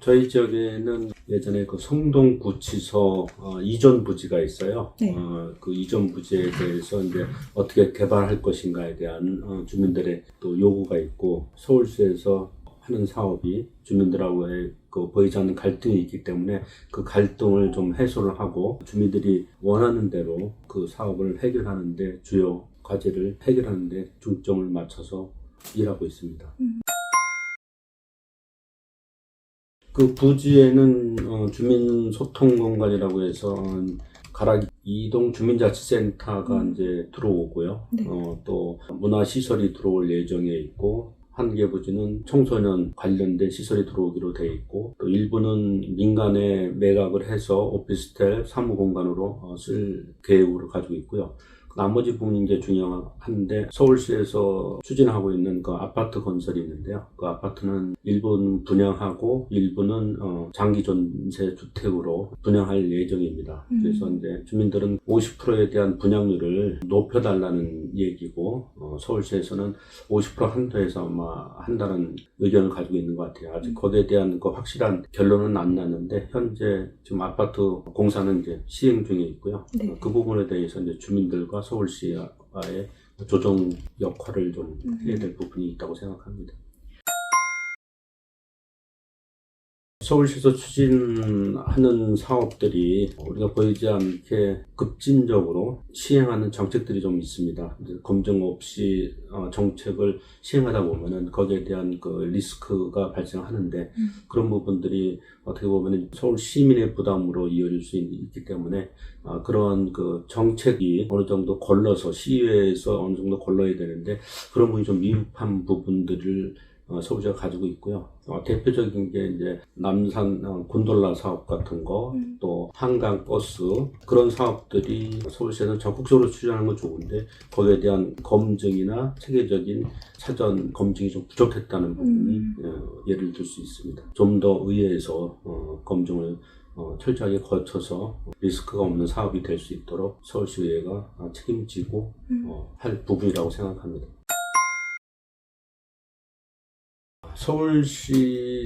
저희 지역에는 예전에 그 성동구치소 이전 부지가 있어요. 네. 그 이전 부지에 대해서 이제 어떻게 개발할 것인가에 대한 주민들의 또 요구가 있고, 서울시에서 하는 사업이 주민들하고의 그 보이지 않는 갈등이 있기 때문에 그 갈등을 좀 해소를 하고 주민들이 원하는 대로 그 사업을 해결하는데 주요 과제를 해결하는데 중점을 맞춰서 일하고 있습니다. 그 부지에는 주민소통공간이라고 해서 가락 이동 주민자치센터가 이제 들어오고요. 네. 또 문화시설이 들어올 예정에 있고, 한 개 부지는 청소년 관련된 시설이 들어오기로 돼 있고, 또 일부는 민간에 매각을 해서 오피스텔 사무공간으로 쓸 계획으로 가지고 있고요. 나머지 부분이 이제 중요한데, 서울시에서 추진하고 있는 그 아파트 건설이 있는데요. 그 아파트는 일부는 분양하고 일부는 장기 전세 주택으로 분양할 예정입니다. 그래서 이제 주민들은 50%에 대한 분양률을 높여달라는 얘기고, 서울시에서는 50% 한도에서 아마 한다는 의견을 가지고 있는 것 같아요. 아직 거기에 대한 그 확실한 결론은 안 났는데, 현재 지금 아파트 공사는 이제 시행 중에 있고요. 네. 그 부분에 대해서 이제 주민들과 서울시와의 조정 역할을 좀 해야 될 부분이 있다고 생각합니다. 서울시에서 추진하는 사업들이 우리가 보이지 않게 급진적으로 시행하는 정책들이 좀 있습니다. 이제 검증 없이 정책을 시행하다 보면은 거기에 대한 그 리스크가 발생하는데, 그런 부분들이 어떻게 보면은 서울 시민의 부담으로 이어질 수 있기 때문에 그런 그 정책이 어느 정도 걸러서 시의회에서 어느 정도 걸러야 되는데, 그런 부분이 좀 미흡한 부분들을 서울시가 가지고 있고요. 대표적인 게 이제 남산 곤돌라 사업 같은 거, 또 한강 버스, 그런 사업들이 서울시에서 적극적으로 추진하는 건 좋은데, 거기에 대한 검증이나 체계적인 사전 검증이 좀 부족했다는 부분이 예를 들 수 있습니다. 좀 더 의회에서 검증을 철저하게 거쳐서 리스크가 없는 사업이 될 수 있도록 서울시의회가 책임지고 할 부분이라고 생각합니다. 서울시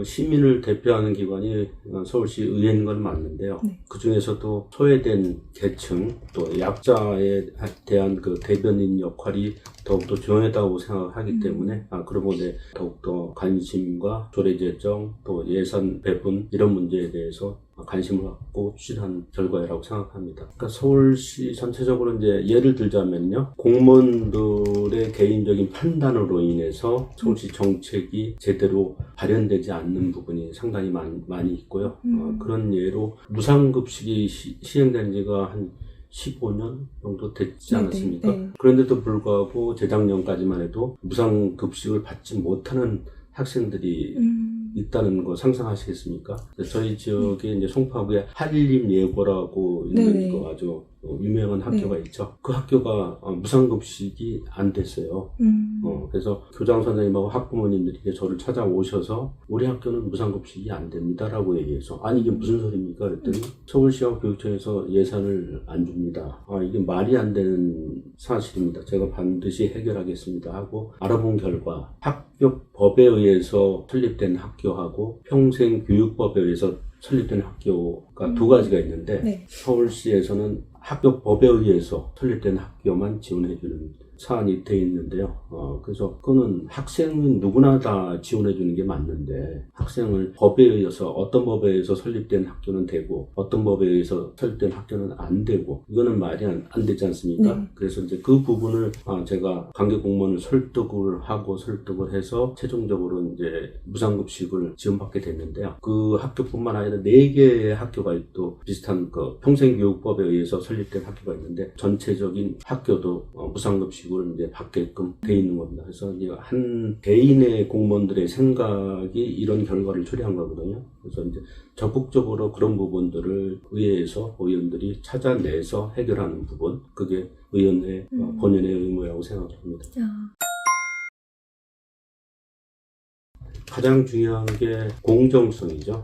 시민을 대표하는 기관이 서울시 의회인 건 맞는데요. 네. 그 중에서도 소외된 계층, 또 약자에 대한 그 대변인 역할이 더욱더 중요하다고 생각하기 때문에 그런 부분에 더욱더 관심과 조례 제정, 또 예산 배분, 이런 문제에 대해서 관심을 갖고 추진한 결과라고 생각합니다. 그러니까 서울시 전체적으로 이제 예를 들자면요, 공무원들의 개인적인 판단으로 인해서 서울시 정책이 제대로 발현되지 않는 부분이 상당히 많이 있고요. 그런 예로 무상급식이 시행된 지가 한 15년 정도 됐지 않았습니까? 네. 그런데도 불구하고 재작년까지만 해도 무상급식을 받지 못하는 학생들이 있다는 거 상상하시겠습니까? 저희 지역에 이제 송파구에 한림예고라고 있는 네네. 거 아주 유명한 학교가 있죠. 그 학교가 무상급식이 안 됐어요. 그래서 교장 선생님하고 학부모님들이 저를 찾아오셔서 우리 학교는 무상급식이 안 됩니다라고 얘기해서, 아니 이게 무슨 소리입니까? 그랬더니 서울시와 교육청에서 예산을 안 줍니다. 이게 말이 안 되는 사실입니다. 제가 반드시 해결하겠습니다 하고 알아본 결과, 학교법에 의해서 설립된 학교하고 평생교육법에 의해서 설립된 학교가 두 가지가 있는데, 네. 서울시에서는 학교법에 의해서 설립된 학교만 지원해주는 사안이 돼 있는데요. 그래서 그거는 학생은 누구나 다 지원해주는 게 맞는데, 학생을 법에 의해서, 어떤 법에 의해서 설립된 학교는 되고 어떤 법에 의해서 설립된 학교는 안 되고, 이거는 말이 안 되지 않습니까? 네. 그래서 이제 그 부분을 제가 관계 공무원을 설득을 해서 최종적으로 이제 무상급식을 지원받게 됐는데요. 그 학교뿐만 아니라 4개의 학교가 또 비슷한 그 평생교육법에 의해서 설립된 학교가 있는데, 전체적인 학교도 무상급식을 이제 받게끔 돼 있는 겁니다. 그래서 이제 한 개인의 공무원들의 생각이 이런 결과를 초래한 거거든요. 그래서 이제 적극적으로 그런 부분들을 의회에서 의원들이 찾아내서 해결하는 부분, 그게 의원의 본연의 의무라고 생각합니다. 가장 중요한 게 공정성이죠.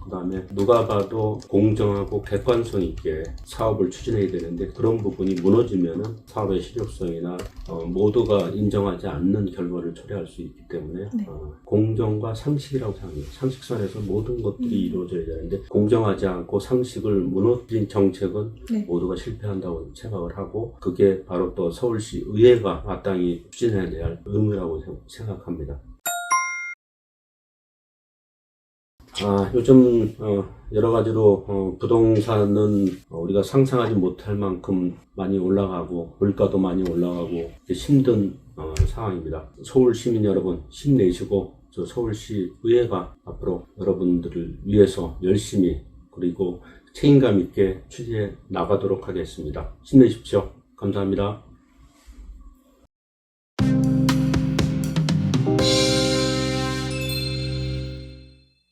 그 다음에 누가 봐도 공정하고 객관성 있게 사업을 추진해야 되는데 그런 부분이 무너지면은 사업의 실효성이나 모두가 인정하지 않는 결과를 초래할 수 있기 때문에 네. 공정과 상식이라고 생각합니다. 상식선에서 모든 것들이 이루어져야 되는데 공정하지 않고 상식을 무너뜨린 정책은 네. 모두가 실패한다고 생각을 하고 그게 바로 또 서울시 의회가 마땅히 추진해야 될 의무라고 생각합니다. 요즘 여러 가지로 부동산은 우리가 상상하지 못할 만큼 많이 올라가고 물가도 많이 올라가고 힘든 상황입니다. 서울 시민 여러분 힘내시고 저 서울시 의회가 앞으로 여러분들을 위해서 열심히 그리고 책임감 있게 추진해 나가도록 하겠습니다. 힘내십시오. 감사합니다.